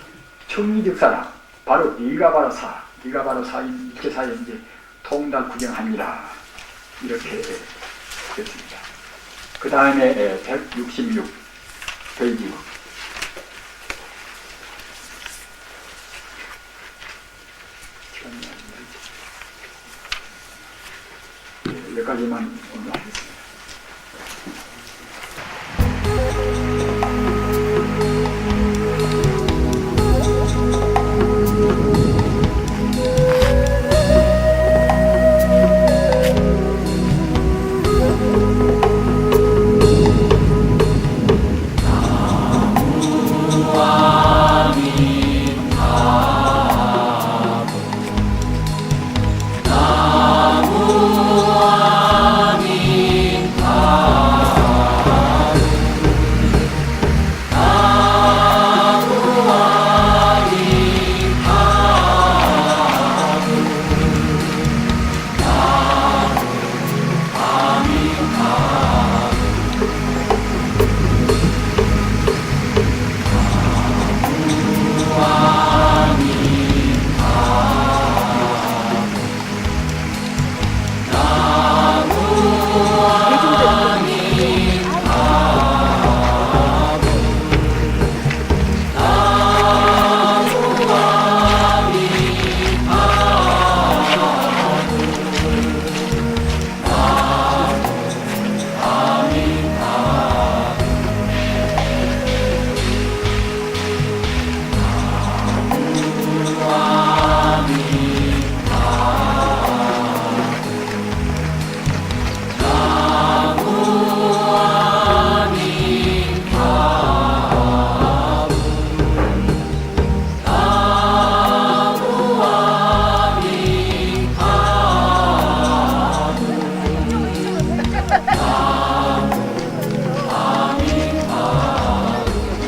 청리득사라, 바로 네가 바로 사인 일체사에 이제 통달 구경합니다. 이렇게 됐습니다. 그 다음에 166 페이지 몇 가지만 오늘 하겠습니다.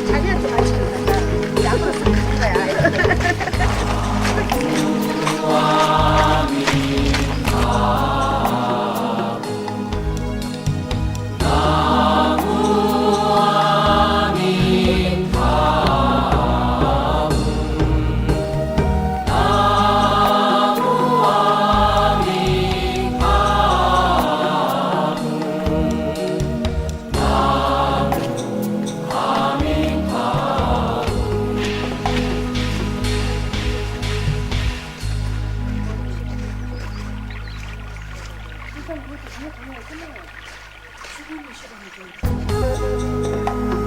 자기한테 맞추는 거야. 약으로 싹 하는 거야. 일단 그것도 그냥 끝내요. 시간이 좀.